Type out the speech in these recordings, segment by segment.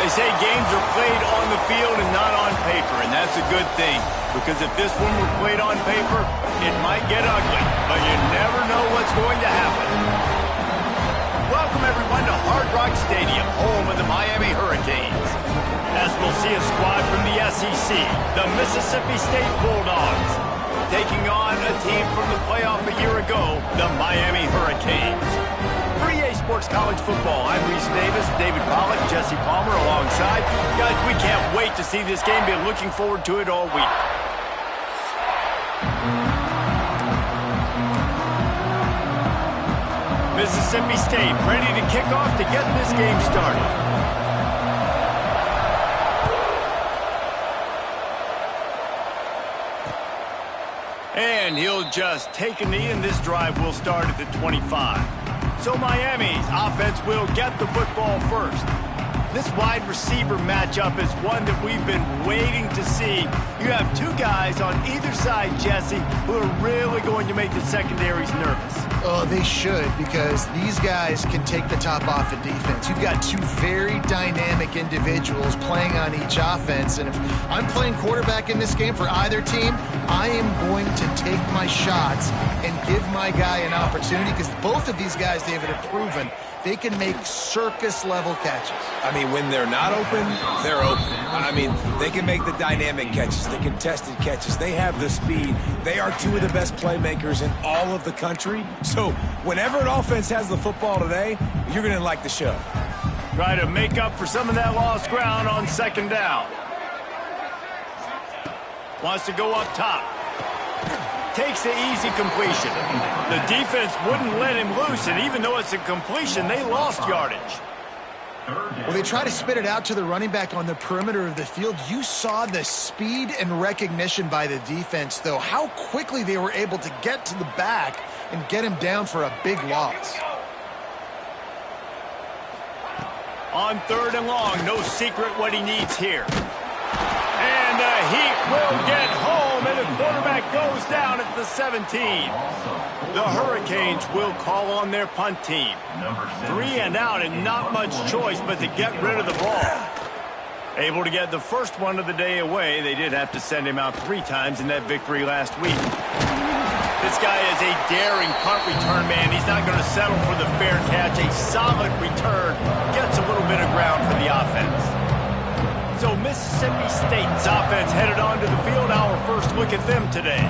They say games are played on the field and not on paper, and that's a good thing. Because if this one were played on paper, it might get ugly, but you never know what's going to happen. Welcome, everyone, to Hard Rock Stadium, home of the Miami Hurricanes. As we'll see a squad from the SEC, the Mississippi State Bulldogs, taking on a team from the playoff a year ago, the Miami Hurricanes. For EA Sports College Football, I'm Reese Davis, David Pollack, Jesse Palmer alongside. Guys, we can't wait to see this game. Been looking forward to it all week. Mississippi State ready to kick off to get this game started. And he'll just take a knee, and this drive will start at the 25. So Miami's offense will get the football first. This wide receiver matchup is one that we've been waiting to see. You have two guys on either side, Jesse, who are really going to make the secondaries nervous. Oh, they should, because these guys can take the top off of defense. You've got two very dynamic individuals playing on each offense, and if I'm playing quarterback in this game for either team, I am going to take my shots and give my guy an opportunity, because both of these guys, David, have proven they can make circus-level catches. I mean, when they're not open, they're open. I mean, they can make the dynamic catches, the contested catches. They have the speed. They are two of the best playmakers in all of the country. So whenever an offense has the football today, you're going to like the show. Try to make up for some of that lost ground on second down. Wants to go up top. Takes the easy completion. The defense wouldn't let him loose, and even though it's a completion, they lost yardage. Well, they try to spit it out to the running back on the perimeter of the field. You saw the speed and recognition by the defense, though, how quickly they were able to get to the back and get him down for a big loss. On third and long, no secret what he needs here. And the Heat will get home, and the quarterback goes down at the 17. The Hurricanes will call on their punt team. 3 and out, and not much choice but to get rid of the ball. Able to get the first one of the day away. They did have to send him out 3 times in that victory last week. This guy is a daring punt return man. He's not going to settle for the fair catch. A solid return. Gets a little bit of ground for the offense. So Mississippi State's offense headed onto the field. Our first look at them today.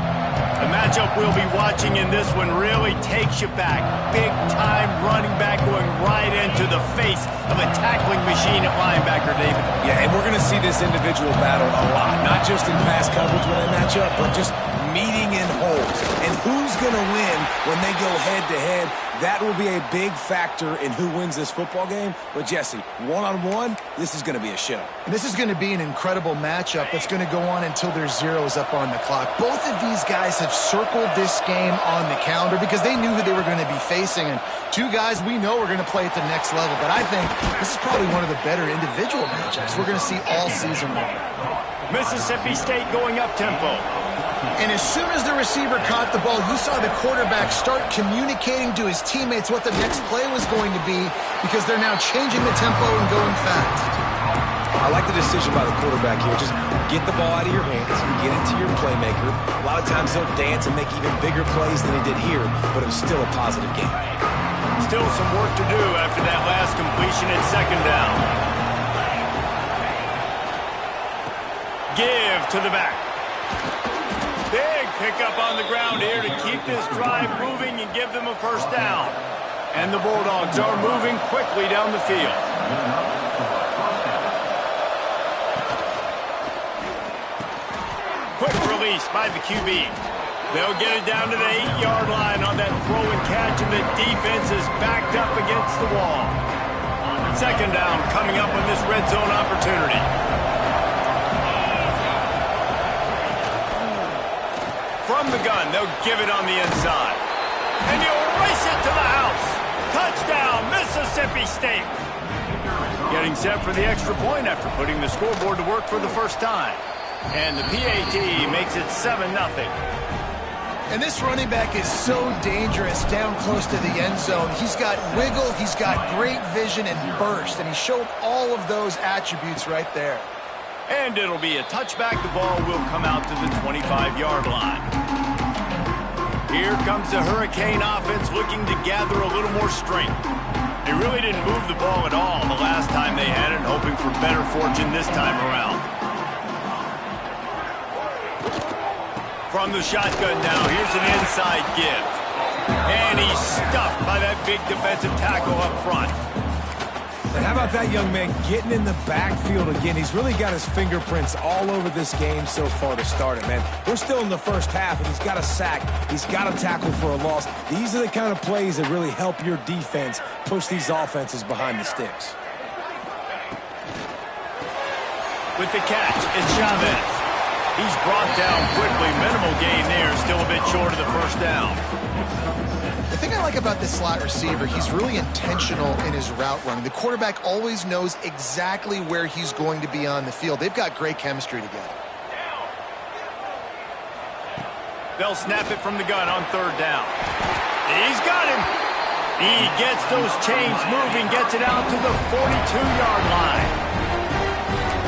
The matchup we'll be watching in this one really takes you back. Big-time running back going right into the face of a tackling machine at linebacker, David. Yeah, and we're going to see this individual battle a lot. Not just in pass coverage when they match up, but just meeting in holes. And who's going to win when they go head-to-head? That will be a big factor in who wins this football game. But, Jesse, one-on-one, this is going to be a show. And this is going to be an incredible matchup that's going to go on until there's zeros up on the clock. Both of these guys have circled this game on the calendar because they knew who they were going to be facing. And two guys we know are going to play at the next level. But I think this is probably one of the better individual matchups we're going to see all season long. Mississippi State going up-tempo. And as soon as the receiver caught the ball, you saw the quarterback start communicating to his teammates what the next play was going to be because they're now changing the tempo and going fast. I like the decision by the quarterback here. Just get the ball out of your hands, get it to your playmaker. A lot of times they'll dance and make even bigger plays than he did here, but it was still a positive game. Still some work to do after that last completion at second down. Give to the back. Big pickup on the ground here to keep this drive moving and give them a first down. And the Bulldogs are moving quickly down the field. Quick release by the QB. They'll get it down to the 8-yard line on that throw and catch, and the defense is backed up against the wall. Second down coming up on this red zone opportunity. From the gun, they'll give it on the inside. And he'll race it to the house. Touchdown, Mississippi State. Getting set for the extra point after putting the scoreboard to work for the first time. And the PAT makes it 7-0. And this running back is so dangerous down close to the end zone. He's got wiggle, he's got great vision and burst, and he showed all of those attributes right there. And it'll be a touchback. The ball will come out to the 25-yard line. Here comes the Hurricane offense looking to gather a little more strength. They really didn't move the ball at all the last time they had it, hoping for better fortune this time around. From the shotgun now, here's an inside give. And he's stuffed by that big defensive tackle up front. And how about that young man getting in the backfield again? He's really got his fingerprints all over this game so far to start it, man. We're still in the first half, and he's got a sack. He's got a tackle for a loss. These are the kind of plays that really help your defense push these offenses behind the sticks. With the catch, it's Chavez. He's brought down quickly. Minimal gain there, still a bit short of the first down. The thing I like about this slot receiver, he's really intentional in his route running. The quarterback always knows exactly where he's going to be on the field. They've got great chemistry together. They'll snap it from the gun on third down. He's got him. He gets those chains moving, gets it out to the 42-yard line.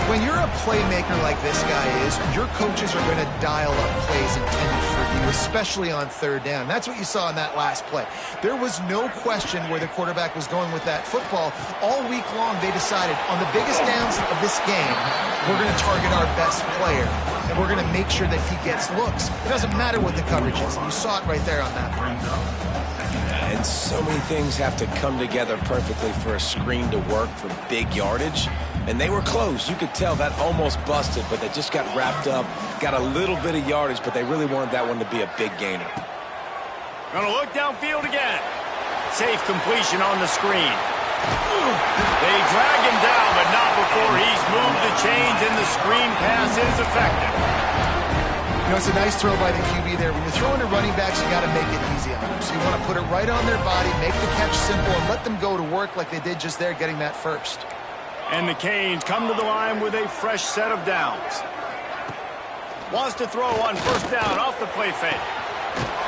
When you're a playmaker like this guy is, your coaches are going to dial up plays intended for you, especially on third down. That's what you saw in that last play. There was no question where the quarterback was going with that football. All week long, they decided on the biggest downs of this game, we're going to target our best player, and we're going to make sure that he gets looks. It doesn't matter what the coverage is, and you saw it right there on that play. And so many things have to come together perfectly for a screen to work for big yardage. And they were close. You could tell that almost busted, but they just got wrapped up, got a little bit of yardage, but they really wanted that one to be a big gainer. Gonna look downfield again. Safe completion on the screen. They drag him down, but not before he's moved the chains, and the screen pass is effective. You know, it's a nice throw by the QB there. When you're throwing to running backs, you got to make it easy on them. So you want to put it right on their body, make the catch simple, and let them go to work like they did just there, getting that first. And the Canes come to the line with a fresh set of downs. Wants to throw on first down off the play fake.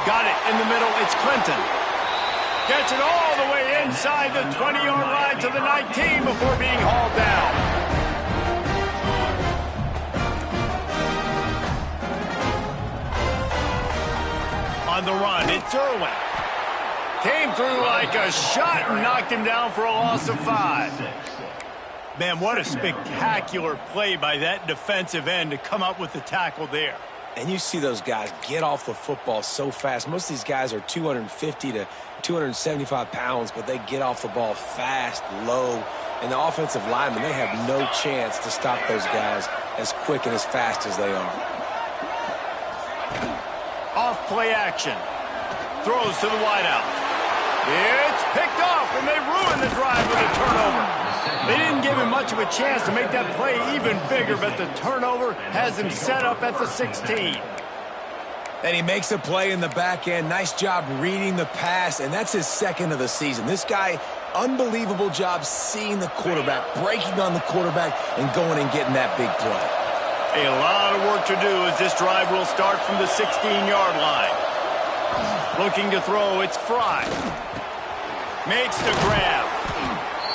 Got it in the middle. It's Clinton. Gets it all the way inside the 20-yard line to the 19 before being hauled down. On the run, it's Irwin. Came through like a shot and knocked him down for a loss of 5. Man, what a spectacular play by that defensive end to come up with the tackle there. And you see those guys get off the football so fast. Most of these guys are 250 to 275 pounds, but they get off the ball fast, low. And the offensive linemen, they have no chance to stop those guys as quick and as fast as they are. Off play action. Throws to the wideout. It's picked off, and they ruin the drive with a turnover. They didn't give him much of a chance to make that play even bigger, but the turnover has him set up at the 16. And he makes a play in the back end. Nice job reading the pass, and that's his second of the season. This guy, unbelievable job seeing the quarterback, breaking on the quarterback, and going and getting that big play. A lot of work to do as this drive will start from the 16-yard line. Looking to throw, it's Fry. Makes the grab.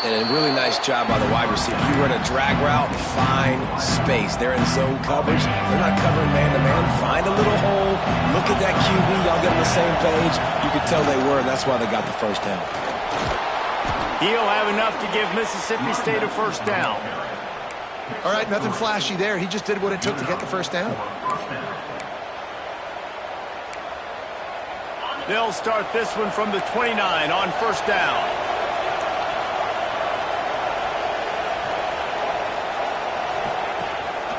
And a really nice job by the wide receiver. You run a drag route, find space. They're in zone coverage. They're not covering man-to-man. Find a little hole. Look at that QB. Y'all get on the same page. You could tell they were, and that's why they got the first down. He'll have enough to give Mississippi State a first down. All right, nothing flashy there. He just did what it took to get the first down. They'll start this one from the 29 on first down.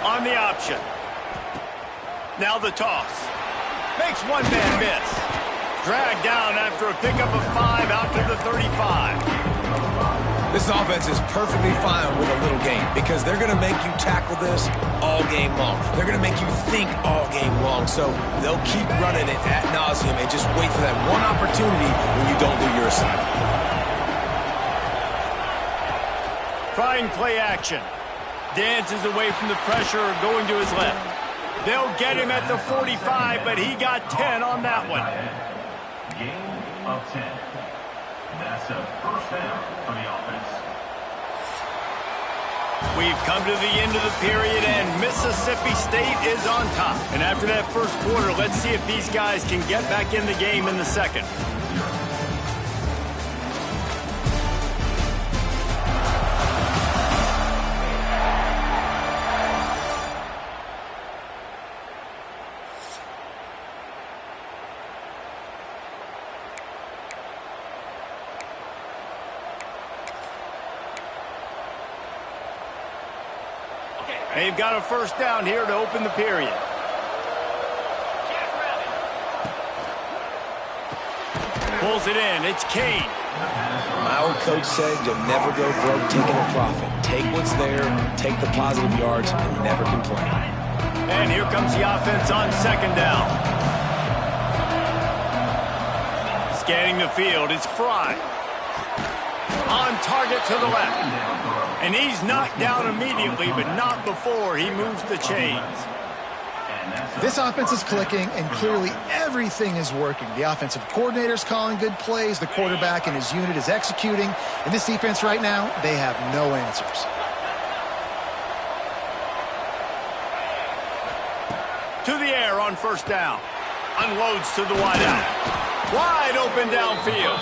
On the option. Now the toss. Makes one man miss. Dragged down after a pickup of 5 out to the 35. This offense is perfectly fine with a little game because they're going to make you tackle this all game long. They're going to make you think all game long. So they'll keep running it ad nauseum and just wait for that one opportunity when you don't do your assignment. Trying play action. Dances away from the pressure, going to his left. They'll get him at the 45, but he got 10 on that one. Gain of 10. That's a first down for the offense. We've come to the end of the period, and Mississippi State is on top. And after that first quarter, let's see if these guys can get back in the game in the second. They've got a first down here to open the period. Pulls it in. It's Kane. My old coach said you'll never go broke taking a profit. Take what's there, take the positive yards, and never complain. And here comes the offense on second down. Scanning the field, it's Fry. On target to the left. And he's knocked down immediately, but not before he moves the chains. This offense is clicking, and clearly everything is working. The offensive coordinator's calling good plays. The quarterback and his unit is executing. And this defense right now, they have no answers. To the air on first down. Unloads to the wideout. Wide open downfield.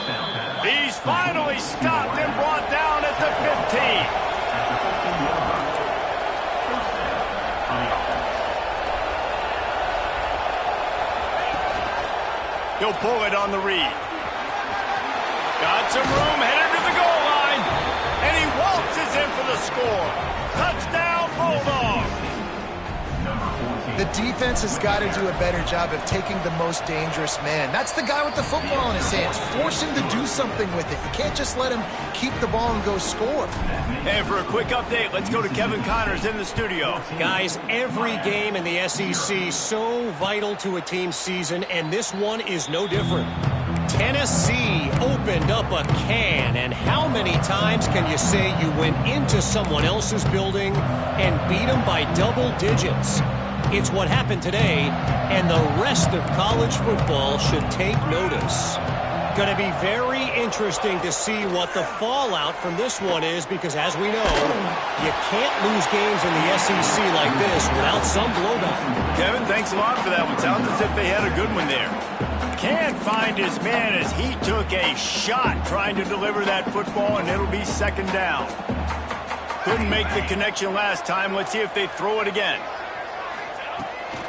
He's finally stopped and brought down at the 15. He'll pull it on the read. Got some room, headed to the goal line. And he waltzes in for the score. Touchdown, Bulldogs. The defense has got to do a better job of taking the most dangerous man. That's the guy with the football in his hands. Force him to do something with it. You can't just let him keep the ball and go score. And for a quick update, let's go to Kevin Connors in the studio. Guys, every game in the SEC so vital to a team's season, and this one is no different. Tennessee opened up a can, and how many times can you say you went into someone else's building and beat them by double digits? It's what happened today, and the rest of college football should take notice. Going to be very interesting to see what the fallout from this one is, because as we know, you can't lose games in the SEC like this without some blowdown. Kevin, thanks a lot for that one. Sounds as if they had a good one there. Can't find his man as he took a shot trying to deliver that football, and it'll be second down. Couldn't make the connection last time. Let's see if they throw it again.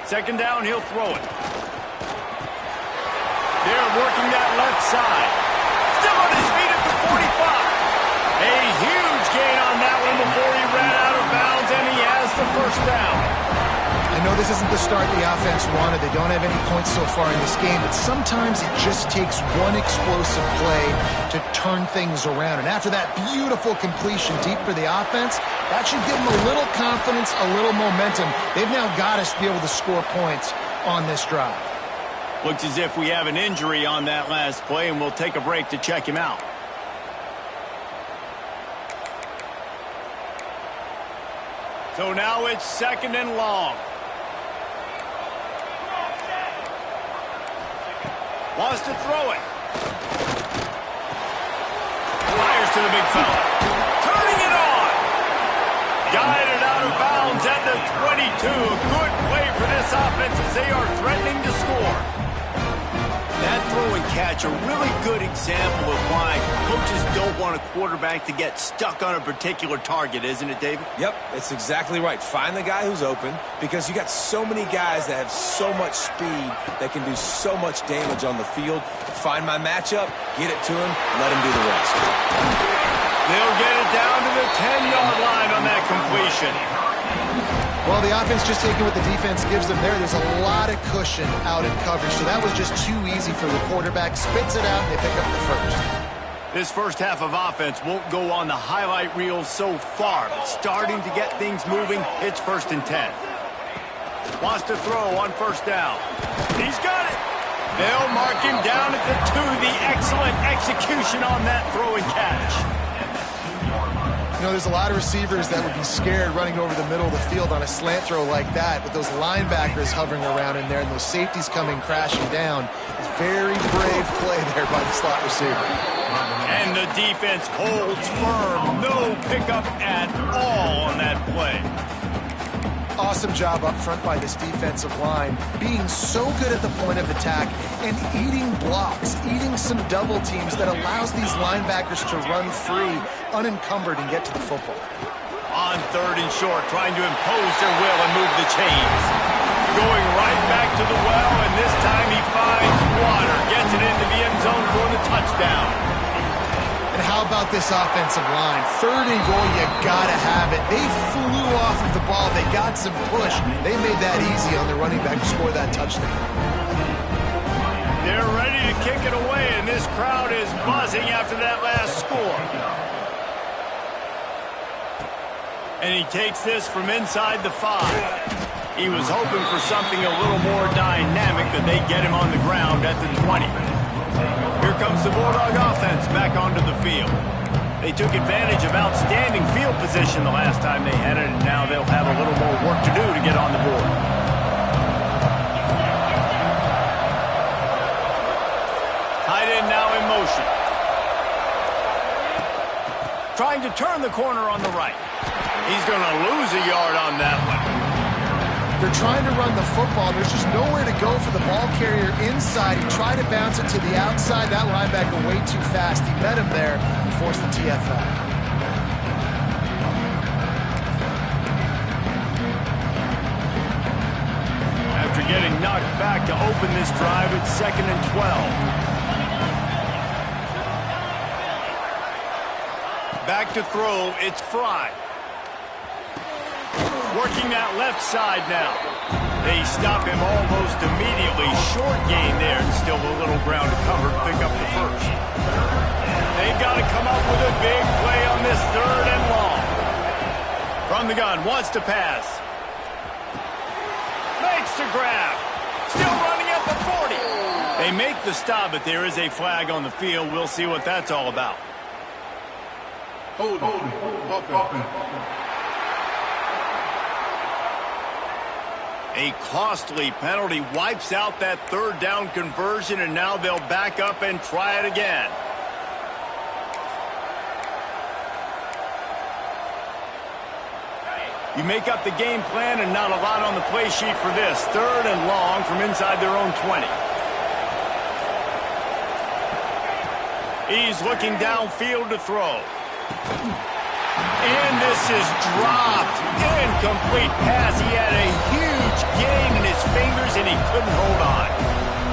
Second down, he'll throw it. They're working that left side. Still on his feet at the 45. A huge gain on that one before he ran out of bounds, and he has the first down. I know this isn't the start the offense wanted. They don't have any points so far in this game, but sometimes it just takes one explosive play to turn things around. And after that beautiful completion deep for the offense, that should give them a little confidence, a little momentum. They've now got to be able to score points on this drive. Looks as if we have an injury on that last play, and we'll take a break to check him out. So now it's second and long. Wants to throw it. Fires to the big fella. Turning it on. Guided out of bounds at the 22. Good play for this offense as they are threatening to score. That throw and catch, a really good example of why coaches don't want a quarterback to get stuck on a particular target, isn't it, David? Yep, it's exactly right. Find the guy who's open, because you got so many guys that have so much speed that can do so much damage on the field. Find my matchup, get it to him, let him do the rest. They'll get it down to the 10-yard line on that completion. Well, the offense just taking what the defense gives them there. There's a lot of cushion out in coverage, so that was just too easy for the quarterback. Spits it out, and they pick up the first. This first half of offense won't go on the highlight reel so far, but starting to get things moving, it's 1st and 10. Wants to throw on first down. He's got it. They'll mark him down at the 2. The excellent execution on that throw and catch. You know, there's a lot of receivers that would be scared running over the middle of the field on a slant throw like that, with those linebackers hovering around in there and those safeties coming crashing down. It's very brave play there by the slot receiver. And the defense holds firm. No pickup at all on that play. Awesome job up front by this defensive line, being so good at the point of attack and eating blocks, eating some double teams that allows these linebackers to run free, unencumbered, and get to the football. On 3rd and short, trying to impose their will and move the chains. Going right back to the well, and this time he finds water, gets it into the end zone for the touchdown. And how about this offensive line? 3rd and goal, you gotta have it. They flew off of the ball. They got some push. They made that easy on the running back to score that touchdown. They're ready to kick it away, and this crowd is buzzing after that last score. And he takes this from inside the 5. He was hoping for something a little more dynamic, but they get him on the ground at the 20. Here comes the Bulldog offense back onto the field. They took advantage of outstanding field position the last time they had it, and now they'll have a little more work to do to get on the board. Tight end now in motion. Trying to turn the corner on the right. He's going to lose a yard on that one. They're trying to run the football. There's just nowhere to go for the ball carrier inside. He tried to bounce it to the outside. That linebacker way too fast. He met him there and forced the TFL. After getting knocked back to open this drive, it's 2nd and 12. Back to throw, it's Fry. Working that left side now. They stop him almost immediately. Short gain there, and still a little ground to cover to pick up the first. They got to come up with a big play on this 3rd and long. From the gun, wants to pass. Makes the grab. Still running at the 40. They make the stop, but there is a flag on the field. We'll see what that's all about. Hold on. A costly penalty wipes out that 3rd down conversion, and now they'll back up and try it again. You make up the game plan and not a lot on the play sheet for this. 3rd and long from inside their own 20. He's looking downfield to throw. And this is dropped. Incomplete pass. He had a huge gain in his fingers, and he couldn't hold on.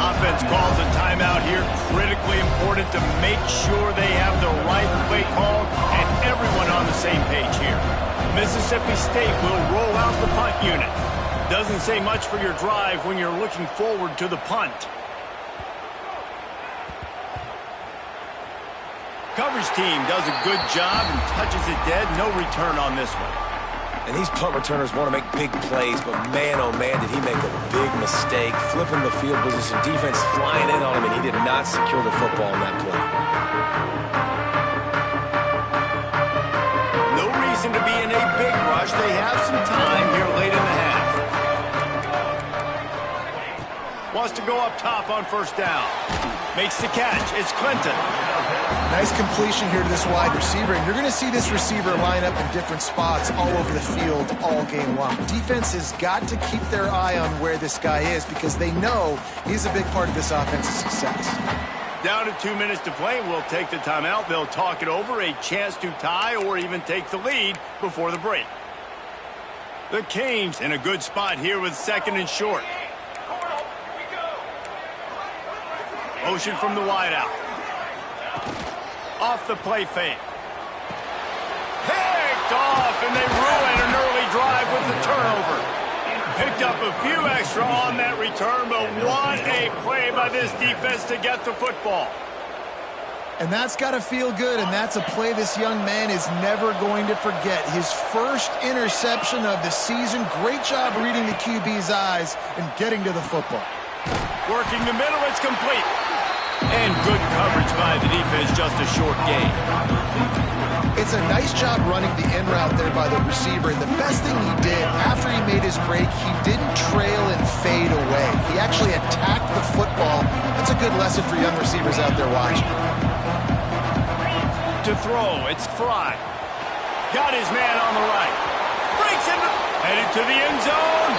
Offense calls a timeout here. Critically important to make sure they have the right play call and everyone on the same page here. Mississippi State will roll out the punt unit. Doesn't say much for your drive when you're looking forward to the punt. Coverage team does a good job and touches it dead. No return on this one. And these punt returners want to make big plays, but man, oh man, did he make a big mistake. Flipping the field position, defense flying in on him, and he did not secure the football on that play. No reason to be in a big rush. They have some time here late in the half. Wants to go up top on 1st down. Makes the catch. It's Clinton. Nice completion here to this wide receiver. And you're going to see this receiver line up in different spots all over the field all game long. Defense has got to keep their eye on where this guy is because they know he's a big part of this offense's success. Down to 2 minutes to play. We'll take the timeout. They'll talk it over. A chance to tie or even take the lead before the break. The Canes in a good spot here with 2nd and short. Motion from the wideout. Off the play fake. Picked off, and they ruin an early drive with the turnover. Picked up a few extra on that return, but what a play by this defense to get the football. And that's got to feel good, and that's a play this young man is never going to forget. His first interception of the season. Great job reading the QB's eyes and getting to the football. Working the middle, it's complete. And good coverage by the defense, just a short gain. It's a nice job running the in route there by the receiver. And the best thing he did after he made his break, he didn't trail and fade away. He actually attacked the football. That's a good lesson for young receivers out there watching. To throw, it's Fry. Got his man on the right. Breaks into, headed to the end zone.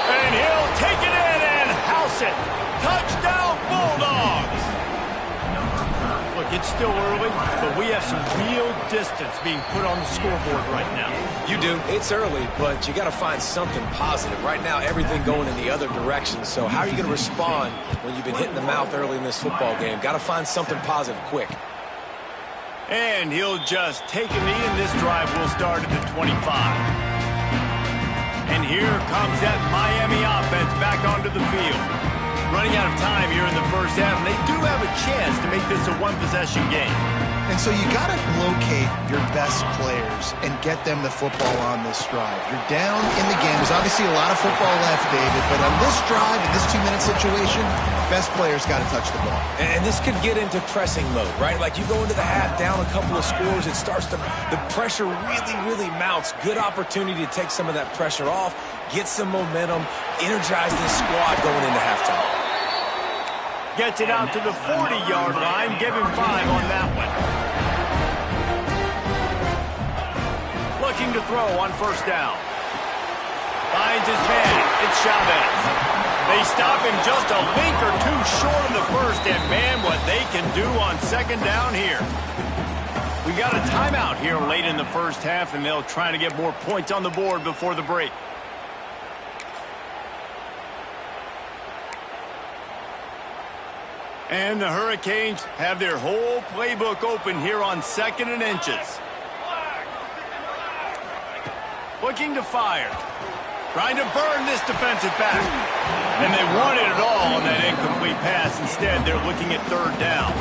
And he'll take it in and house it. Touchdown, Bulldogs. Look, it's still early, but we have some real distance being put on the scoreboard right now. You do. It's early, but you got to find something positive. Right now, everything going in the other direction. So how are you going to respond when you've been hit in the mouth early in this football game? Got to find something positive quick. And he'll just take a knee, and this drive will start at the 25. And here comes that Miami offense back onto the field. Running out of time here in the first half, and they do have a chance to make this a one-possession game. And so you got to locate your best players and get them the football on this drive. You're down in the game. There's obviously a lot of football left, David, but on this drive, in this 2-minute situation, best players got to touch the ball. And this could get into pressing mode, right? Like you go into the half down a couple of scores, it starts to, the pressure really mounts. Good opportunity to take some of that pressure off, get some momentum, energize this squad going into halftime. Gets it out to the 40-yard line. Give him 5 on that one. Looking to throw on first down. Finds his man. It's Chavez. They stop him just a link or two short of the first, and man, what they can do on second down here. We got a timeout here late in the first half, and they'll try to get more points on the board before the break. And the Hurricanes have their whole playbook open here on 2nd and inches. Looking to fire. Trying to burn this defensive back. And they wanted it all on that incomplete pass. Instead, they're looking at 3rd down.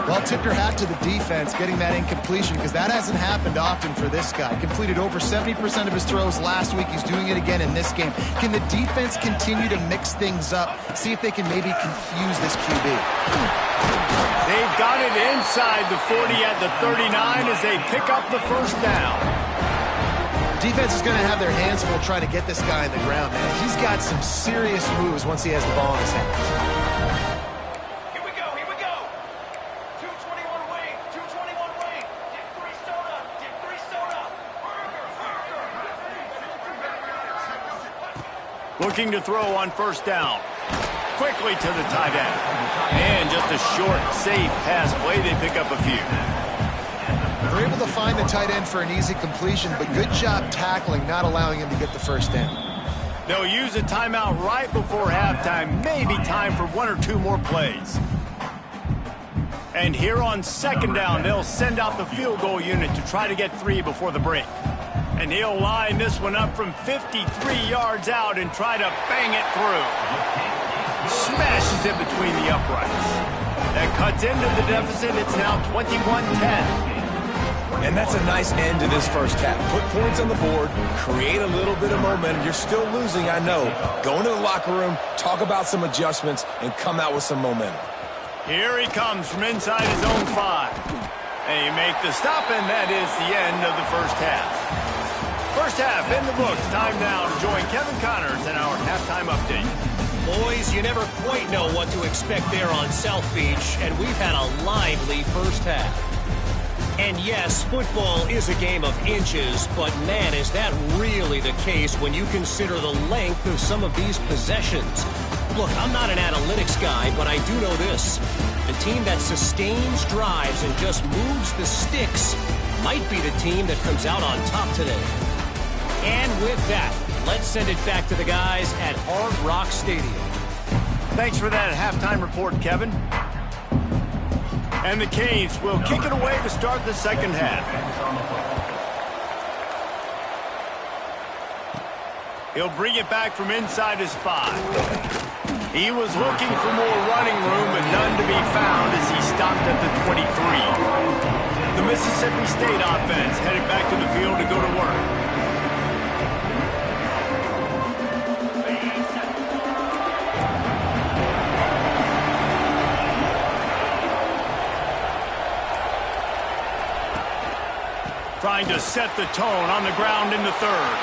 Well, tip your hat to the defense getting that incompletion because that hasn't happened often for this guy. Completed over 70% of his throws last week. He's doing it again in this game. Can the defense continue to mix things up? See if they can maybe confuse this QB. They've got it inside the 40 at the 39 as they pick up the first down. Defense is going to have their hands full trying to get this guy on the ground, man. He's got some serious moves once he has the ball in his hands. Looking to throw on first down. Quickly to the tight end. And just a short, safe pass play. They pick up a few. They're able to find the tight end for an easy completion, but good job tackling, not allowing him to get the first down. They'll use a timeout right before halftime. Maybe time for 1 or 2 more plays. And here on second down, they'll send out the field goal unit to try to get 3 before the break. And he'll line this one up from 53 yards out and try to bang it through. Smashes it between the uprights. That cuts into the deficit. It's now 21-10. And that's a nice end to this first half. Put points on the board, create a little bit of momentum. You're still losing, I know. Go into the locker room, talk about some adjustments, and come out with some momentum. Here he comes from inside his own 5. They make the stop, and that is the end of the first half. First half in the books. Time now to join Kevin Connors in our halftime update. Boys, you never quite know what to expect there on South Beach, and we've had a lively first half. And yes, football is a game of inches, but man, is that really the case when you consider the length of some of these possessions. Look, I'm not an analytics guy, but I do know this. The team that sustains drives and just moves the sticks might be the team that comes out on top today. And with that, let's send it back to the guys at Hard Rock Stadium. Thanks for that halftime report, Kevin. And the Canes will kick it away to start the second half. He'll bring it back from inside his 5. He was looking for more running room, but none to be found as he stopped at the 23. The Mississippi State offense headed back to the field to go to work. Trying to set the tone on the ground in the third.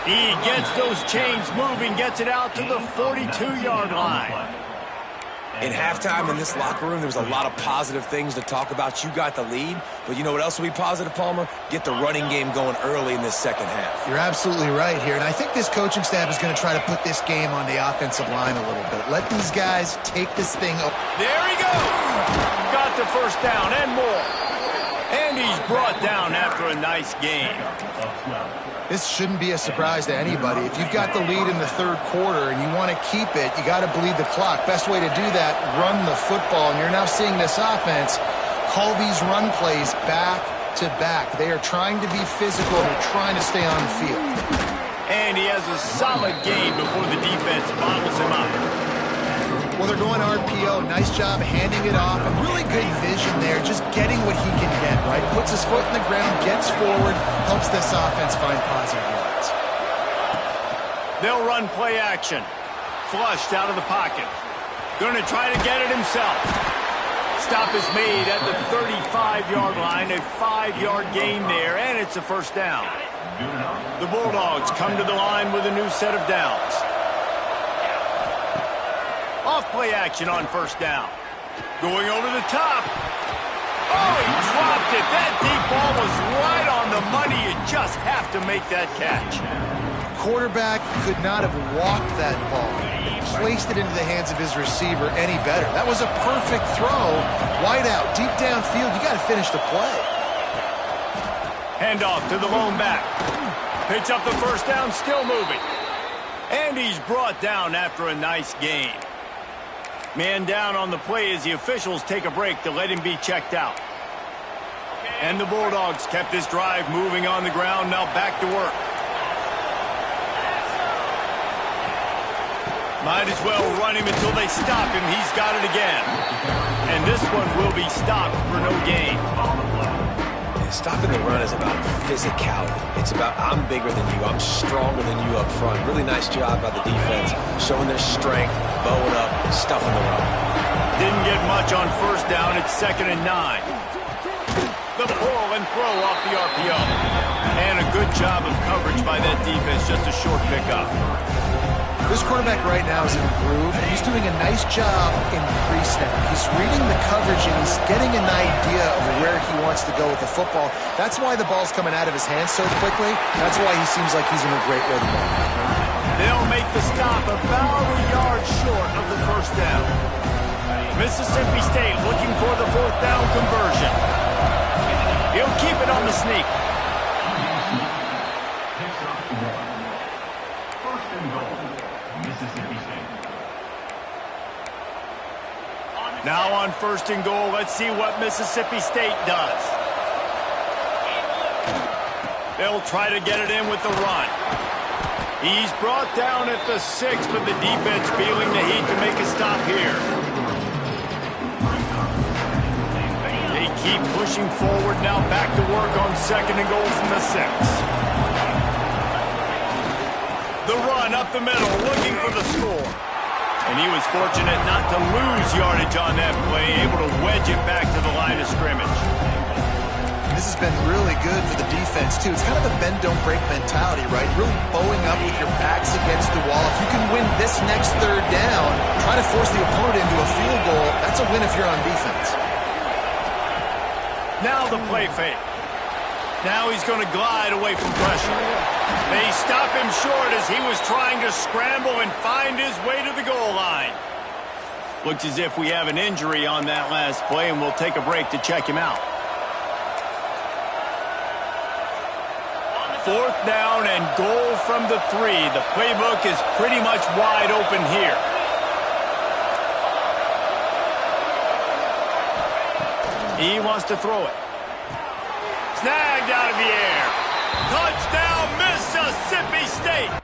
He gets those chains moving, gets it out to the 42-yard line. In halftime in this locker room, there was a lot of positive things to talk about. You got the lead, but you know what else will be positive, Palmer? Get the running game going early in this second half. You're absolutely right here, and I think this coaching staff is going to try to put this game on the offensive line a little bit. Let these guys take this thing up. There he goes! Got the first down and more. And he's brought down after a nice game. This shouldn't be a surprise to anybody. If you've got the lead in the third quarter and you want to keep it, you got to bleed the clock. Best way to do that, run the football. And you're now seeing this offense call these run plays back to back. They are trying to be physical. They're trying to stay on the field. And he has a solid game before the defense bottles him up. Well, they're going RPO. Nice job handing it off. And really good vision there, just getting what he can get, right? Puts his foot in the ground, gets forward, helps this offense find positive yards. They'll run play action. Flushed out of the pocket. Going to try to get it himself. Stop is made at the 35-yard line. A 5-yard gain there, and it's a first down. The Bulldogs come to the line with a new set of downs. Off play action on first down. Going over the top. Oh, he dropped it. That deep ball was right on the money. You just have to make that catch. Quarterback could not have walked that ball and placed it into the hands of his receiver any better. That was a perfect throw. Wide out, deep downfield. You got to finish the play. Handoff to the lone back. Picks up the first down, still moving. And he's brought down after a nice gain. Man down on the play as the officials take a break to let him be checked out. And the Bulldogs kept this drive moving on the ground, now back to work. Might as well run him until they stop him. He's got it again. And this one will be stopped for no gain. Stopping the run is about physicality. It's about I'm bigger than you, I'm stronger than you up front. Really nice job by the defense, showing their strength, bowing up, stuffing the run. Didn't get much on first down. It's 2nd and 9. The pull and throw off the RPO. And a good job of coverage by that defense, just a short pickup. This quarterback right now is in a groove, and he's doing a nice job in pre-snap. He's reading the coverage, and he's getting an idea of where he wants to go with the football. That's why the ball's coming out of his hands so quickly. That's why he seems like he's in a great rhythm. They'll make the stop about a yard short of the first down. Mississippi State looking for the 4th down conversion. He'll keep it on the sneak. Now on 1st and goal, let's see what Mississippi State does. They'll try to get it in with the run. He's brought down at the 6, but the defense feeling the heat to make a stop here. They keep pushing forward, now back to work on 2nd and goal from the 6. The run up the middle, looking for the score. And he was fortunate not to lose yardage on that play, able to wedge it back to the line of scrimmage. This has been really good for the defense, too. It's kind of a bend-don't-break mentality, right? Really bowing up with your backs against the wall. If you can win this next 3rd down, try to force the opponent into a field goal, that's a win if you're on defense. Now the play fake. Now he's going to glide away from pressure. They stop him short as he was trying to scramble and find his way to the goal line. Looks as if we have an injury on that last play, and we'll take a break to check him out. 4th down and goal from the 3. The playbook is pretty much wide open here. He wants to throw it. Snagged out of the air. Touchdown, Mississippi State.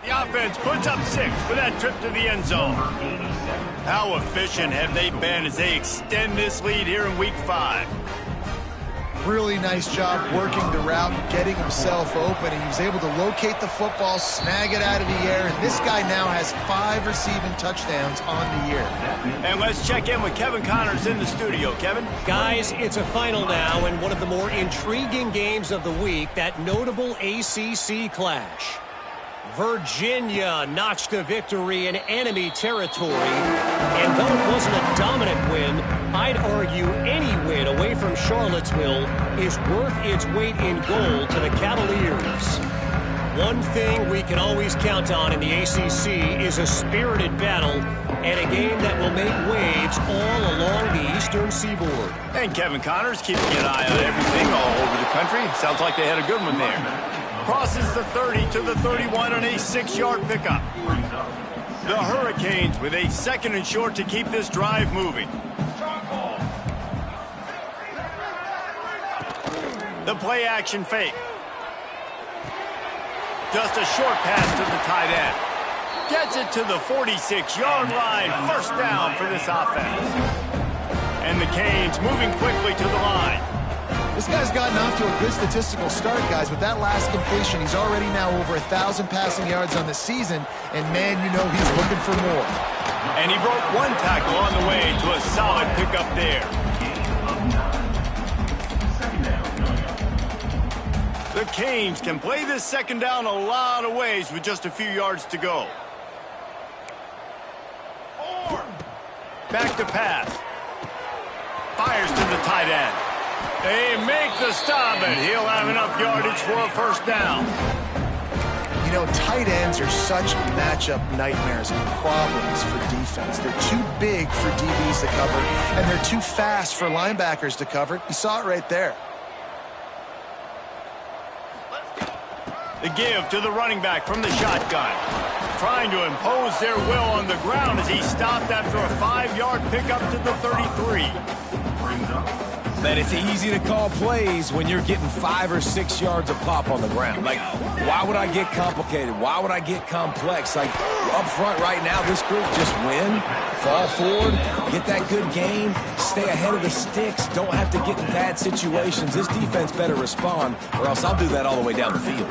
The offense puts up 6 for that trip to the end zone. How efficient have they been as they extend this lead here in Week 5? Really nice job working the route, getting himself open. He was able to locate the football, snag it out of the air, and this guy now has 5 receiving touchdowns on the year. And let's check in with Kevin Connors in the studio. Kevin? Guys, it's a final now in one of the more intriguing games of the week, that notable ACC clash. Virginia notched a victory in enemy territory, and though it wasn't a dominant win, I'd argue any win away from Charlottesville is worth its weight in gold to the Cavaliers. One thing we can always count on in the ACC is a spirited battle and a game that will make waves all along the Eastern Seaboard. And Kevin Connors keeping an eye on everything all over the country. Sounds like they had a good one there. Crosses the 30 to the 31 on a 6-yard pickup. The Hurricanes with a 2nd and short to keep this drive moving. The play action fake. Just a short pass to the tight end. Gets it to the 46-yard line. 1st down for this offense. And the Canes moving quickly to the line. This guy's gotten off to a good statistical start, guys. With that last completion, he's already now over 1,000 passing yards on the season, and man, you know he's looking for more. And he broke 1 tackle on the way to a solid pickup there. The Canes can play this 2nd down a lot of ways with just a few yards to go. Back to pass. Fires to the tight end. They make the stop, and he'll have enough yardage for a 1st down. You know, tight ends are such matchup nightmares and problems for defense. They're too big for DBs to cover, and they're too fast for linebackers to cover. You saw it right there. The give to the running back from the shotgun. Trying to impose their will on the ground as he stopped after a 5-yard pickup to the 33. That it's easy to call plays when you're getting 5 or 6 yards of pop on the ground. Like, why would I get complicated? Why would I get complex? Like, up front right now, this group just win, fall forward, get that good game, stay ahead of the sticks, don't have to get in bad situations. This defense better respond, or else I'll do that all the way down the field.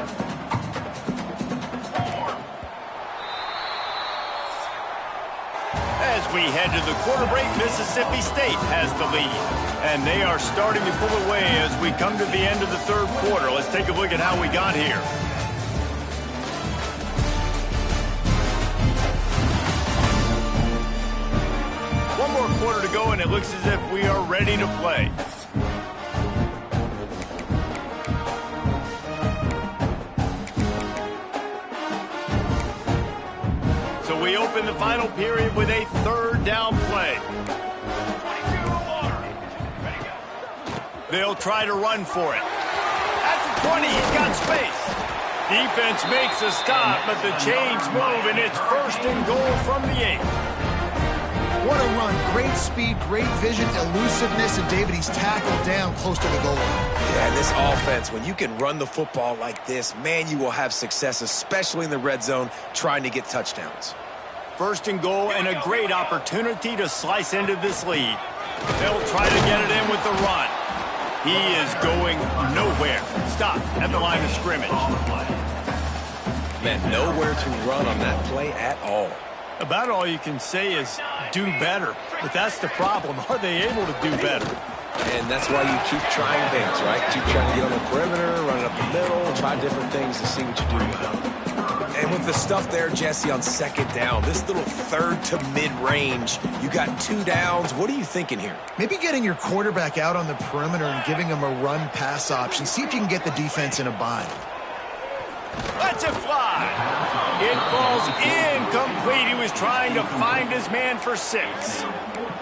As we head to the quarter break, Mississippi State has the lead. And they are starting to pull away as we come to the end of the 3rd quarter. Let's take a look at how we got here. One more quarter to go, and it looks as if we are ready to play. So we open the final period with a 3rd down play. They'll try to run for it. At the 20, he's got space. Defense makes a stop, but the chains move, and it's 1st and goal from the 8. What a run. Great speed, great vision, elusiveness, and David, he's tackled down close to the goal line. Yeah, this offense, when you can run the football like this, man, you will have success, especially in the red zone, trying to get touchdowns. 1st and goal, and a great opportunity to slice into this lead. They'll try to get it in with the run. He is going nowhere. Stop at the line of scrimmage. Man, nowhere to run on that play at all. About all you can say is do better. But that's the problem. Are they able to do better? And that's why you keep trying things, right? Keep trying to get on the perimeter, run it up the middle, try different things to see what you do. And with the stuff there, Jesse, on 2nd down, this little 3rd to mid-range, you got 2 downs. What are you thinking here? Maybe getting your quarterback out on the perimeter and giving him a run-pass option. See if you can get the defense in a bind. Let's it fly. It falls incomplete. He was trying to find his man for 6.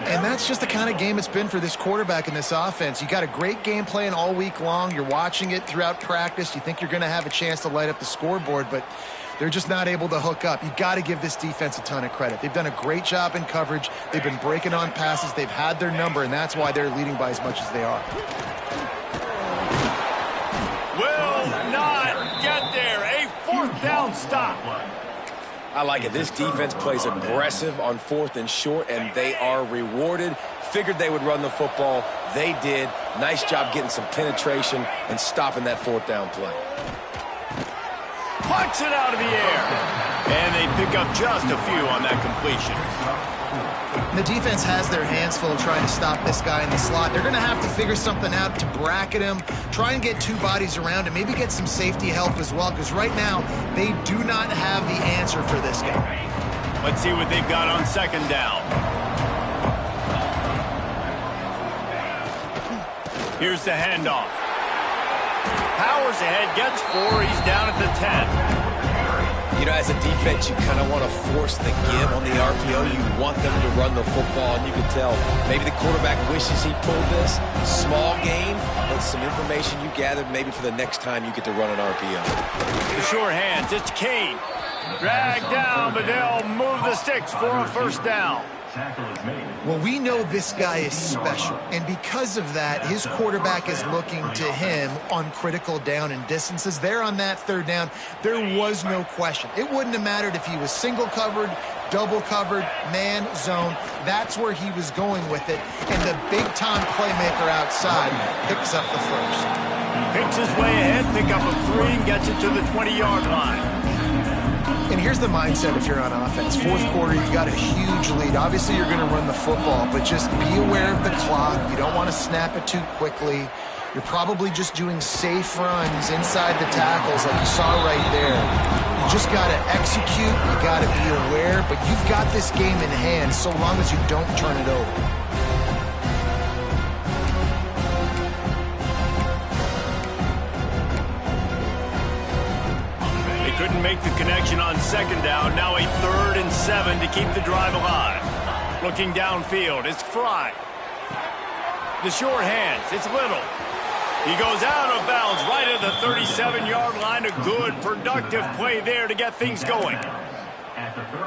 And that's just the kind of game it's been for this quarterback in this offense. You got a great game plan all week long. You're watching it throughout practice. You think you're going to have a chance to light up the scoreboard, but they're just not able to hook up. You got to give this defense a ton of credit. They've done a great job in coverage. They've been breaking on passes. They've had their number, and that's why they're leading by as much as they are. Will not get there. A 4th down stop. I like it. This defense plays aggressive on 4th and short, and they are rewarded. Figured they would run the football. They did. Nice job getting some penetration and stopping that 4th down play. Plucks it out of the air. And they pick up just a few on that completion. The defense has their hands full trying to stop this guy in the slot. They're going to have to figure something out to bracket him, try and get 2 bodies around him, maybe get some safety help as well, because right now they do not have the answer for this guy. Let's see what they've got on 2nd down. Here's the handoff. Powers ahead, gets 4. He's down at the 10. You know, as a defense, you kind of want to force the give on the RPO. You want them to run the football, and you can tell maybe the quarterback wishes he pulled this. Small gain, but some information you gathered maybe for the next time you get to run an RPO. The short hands, it's Kane. Dragged down, but they'll move the sticks for a 1st down. Well, we know this guy is special, and because of that, his quarterback is looking to him on critical down and distances. There on that 3rd down, there was no question. It wouldn't have mattered if he was single covered, double covered, man, zone. That's where he was going with it, and the big-time playmaker outside picks up the 1st. Picks his way ahead, pick up a 3, and gets it to the 20-yard line. And here's the mindset if you're on offense. 4th quarter, you've got a huge lead. Obviously, you're going to run the football, but just be aware of the clock. You don't want to snap it too quickly. You're probably just doing safe runs inside the tackles like you saw right there. You just got to execute. You got to be aware, but you've got this game in hand so long as you don't turn it over. Couldn't make the connection on 2nd down. Now a 3rd and 7 to keep the drive alive. Looking downfield, it's Fry. The short hands, it's Little. He goes out of bounds right at the 37-yard line. A good, productive play there to get things going.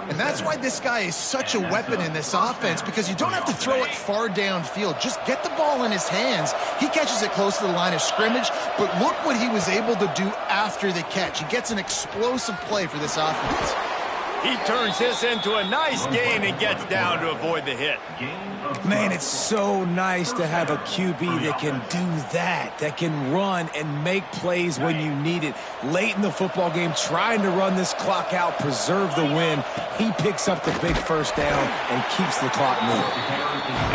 And that's why this guy is such a weapon in this offense, because you don't have to throw it far downfield. Just get the ball in his hands. He catches it close to the line of scrimmage, but look what he was able to do after the catch. He gets an explosive play for this offense. He turns this into a nice gain and gets down to avoid the hit. Man, it's so nice to have a QB that can do that can run and make plays when you need it. Late in the football game, trying to run this clock out, preserve the win. He picks up the big 1st down and keeps the clock moving.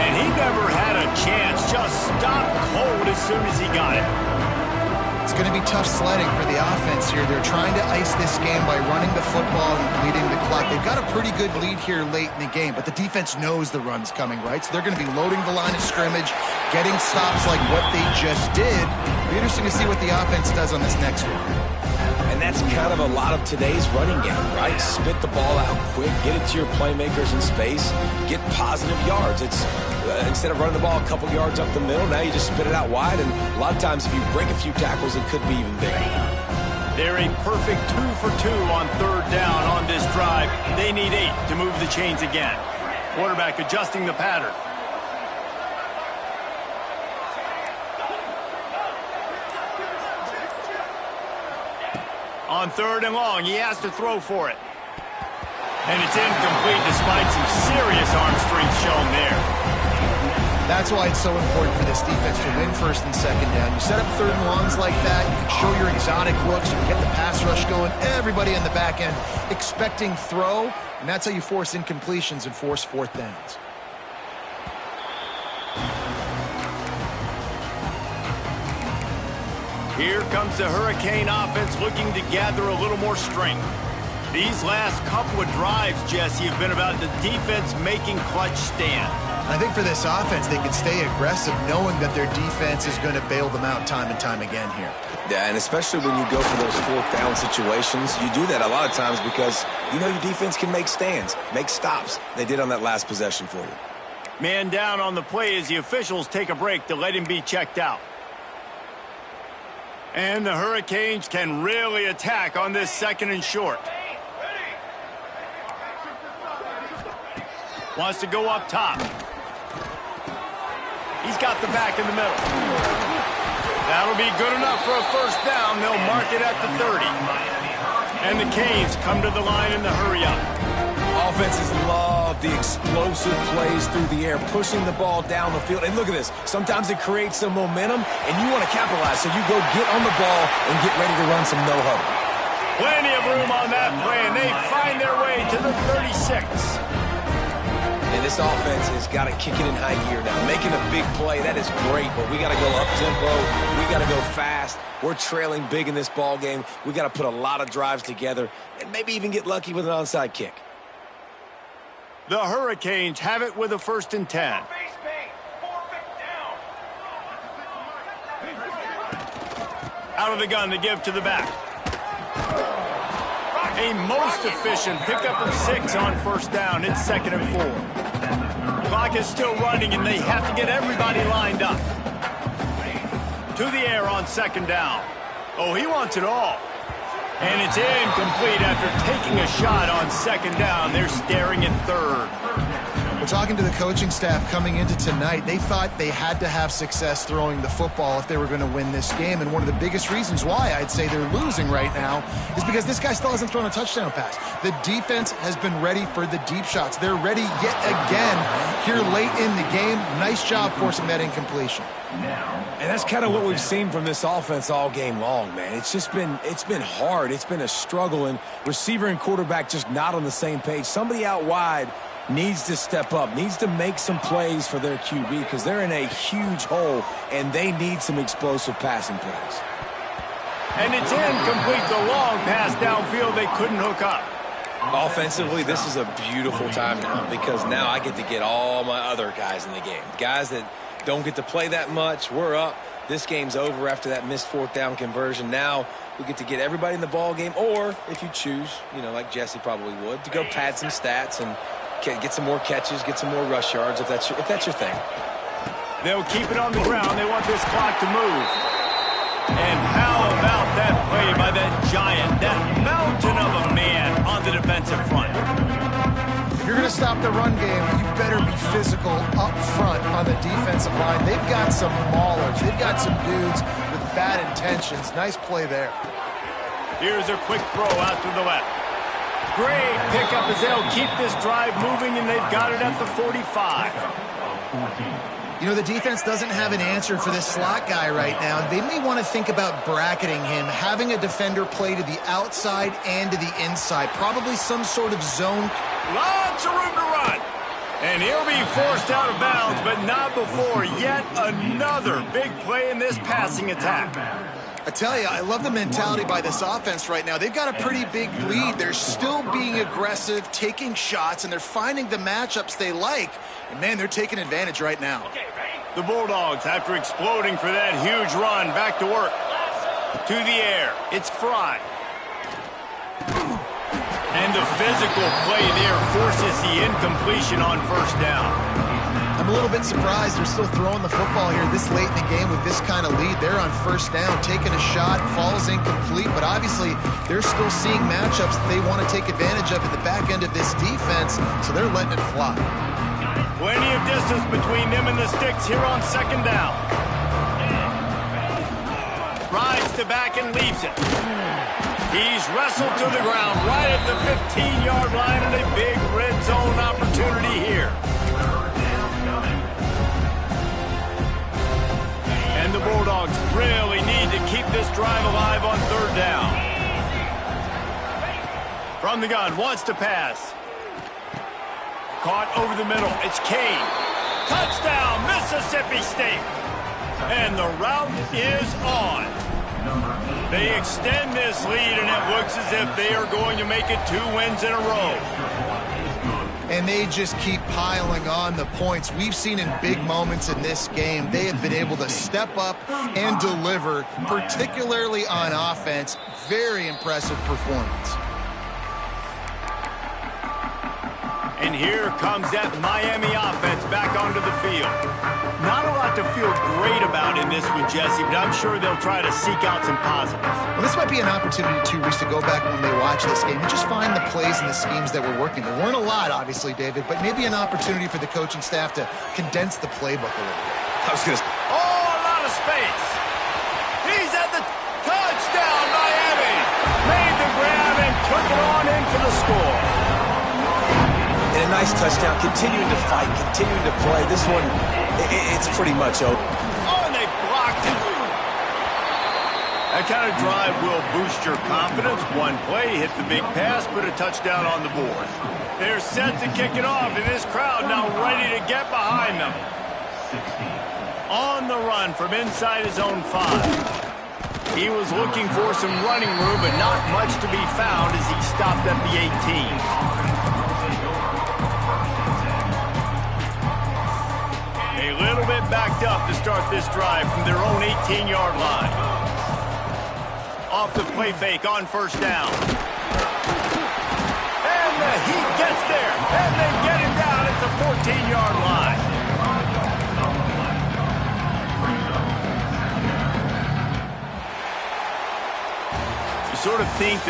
And he never had a chance, just stopped cold as soon as he got it. It's going to be tough sledding for the offense here. They're trying to ice this game by running the football and bleeding the clock. They've got a pretty good lead here late in the game, but the defense knows the run's coming, right? So they're going to be loading the line of scrimmage, getting stops like what they just did. It'll be interesting to see what the offense does on this next one. And that's kind of a lot of today's running game, right? Spit the ball out quick, get it to your playmakers in space, get positive yards. It's instead of running the ball a couple yards up the middle, now you just spit it out wide, and a lot of times if you break a few tackles, it could be even bigger. They're a perfect 2 for 2 on 3rd down on this drive. They need 8 to move the chains again. Quarterback adjusting the pattern. On 3rd and long, he has to throw for it. And it's incomplete despite some serious arm strength shown there. That's why it's so important for this defense to win 1st and 2nd down. You set up 3rd and longs like that, you can show your exotic looks, you can get the pass rush going, everybody in the back end expecting throw, and that's how you force incompletions and force 4th downs. Here comes the Hurricane offense looking to gather a little more strength. These last couple of drives, Jesse, have been about the defense making clutch stand. I think for this offense, they can stay aggressive knowing that their defense is going to bail them out time and time again here. Yeah, and especially when you go for those 4th down situations, you do that a lot of times because you know your defense can make stands, make stops. They did on that last possession for you. Man down on the play as the officials take a break to let him be checked out. And the Hurricanes can really attack on this 2nd and short. Wants to go up top. He's got the back in the middle. That'll be good enough for a 1st down. They'll mark it at the 30. And the Canes come to the line in the hurry-up. Offenses love the explosive plays through the air, pushing the ball down the field. And look at this. Sometimes it creates some momentum, and you want to capitalize. So you go get on the ball and get ready to run some no-huddle. Plenty of room on that play, and they find their way to the 36. And this offense has got to kick it in high gear now. Making a big play, that is great, but we got to go up-tempo. We got to go fast. We're trailing big in this ball game. We got to put a lot of drives together and maybe even get lucky with an onside kick. The Hurricanes have it with a 1st and 10. Out of the gun to give to the back. A most efficient pickup of 6 on 1st down. It's 2nd and 4. Clock is still running, and they have to get everybody lined up. To the air on 2nd down. Oh, he wants it all. And it's incomplete after taking a shot on 2nd down. They're staring at 3rd. We're talking to the coaching staff coming into tonight. They thought they had to have success throwing the football if they were going to win this game. And one of the biggest reasons why I'd say they're losing right now is because this guy still hasn't thrown a touchdown pass. The defense has been ready for the deep shots. They're ready yet again here late in the game. Nice job forcing that incompletion. And that's kind of what we've seen from this offense all game long, man. It's been hard. It's been a struggle, and receiver and quarterback just not on the same page. Somebody out wide needs to step up, needs to make some plays for their QB because they're in a huge hole, and they need some explosive passing plays. And it's incomplete. The long pass downfield, they couldn't hook up. Offensively, this is a beautiful time now because now I get to get all my other guys in the game. Guys that don't get to play that much. We're up. This game's over after that missed 4th down conversion. Now we get to get everybody in the ball game, or if you choose, like Jesse probably would, to go pad some stats and get some more catches, get some more rush yards if that's your thing. They'll keep it on the ground. They want this clock to move. And how about that play by that giant, that mountain of a man on the defensive front? If you're going to stop the run game, you better be physical up front on the defensive line. They've got some maulers. They've got some dudes with bad intentions. Nice play there. Here's a quick throw out to the left. Great pickup as they'll keep this drive moving, and they've got it at the 45. The defense doesn't have an answer for this slot guy right now. They may want to think about bracketing him, having a defender play to the outside and to the inside. Probably some sort of zone. Lots of room to run. And he'll be forced out of bounds, but not before yet another big play in this passing attack. I tell you, I love the mentality by this offense right now. They've got a pretty big lead. They're still being aggressive, taking shots, and they're finding the matchups they like. And, man, they're taking advantage right now. The Bulldogs, after exploding for that huge run, back to work. To the air, it's Fry. And the physical play there forces the incompletion on 1st down. I'm a little bit surprised they're still throwing the football here this late in the game with this kind of lead. They're on 1st down, taking a shot, falls incomplete, but obviously they're still seeing matchups that they want to take advantage of at the back end of this defense, so they're letting it fly. Plenty of distance between them and the sticks here on 2nd down. Rides the back and leaves it. He's wrestled to the ground right at the 15-yard line, and a big red zone opportunity here. And the Bulldogs really need to keep this drive alive on 3rd down. From the gun, wants to pass. Caught over the middle. It's Kane. Touchdown, Mississippi State. And the route is on. They extend this lead, and it looks as if they are going to make it 2 wins in a row. And they just keep piling on the points. We've seen in big moments in this game, they have been able to step up and deliver, particularly on offense. Very impressive performance. And here comes that Miami offense back onto the field. Not a lot to feel great about in this one, Jesse, but I'm sure they'll try to seek out some positives. Well, this might be an opportunity, too, Reese, to go back when they watch this game and just find the plays and the schemes that were working. There weren't a lot, obviously, David, but maybe an opportunity for the coaching staff to condense the playbook a little bit. I was going to... Oh, a lot of space. He's at the touchdown, Miami. Made the grab and took it on in for the score. And a nice touchdown, continuing to fight, continuing to play. This one, it's pretty much over. Oh, and they blocked it. That kind of drive will boost your confidence. One play, hit the big pass, put a touchdown on the board. They're set to kick it off, and this crowd now ready to get behind them. On the run from inside his own 5. He was looking for some running room, but not much to be found as he stopped at the 18. A little bit backed up to start this drive from their own 18-yard line. Off the play fake on first down. And the Heat gets there, and they get him down at the 14-yard line. You sort of think that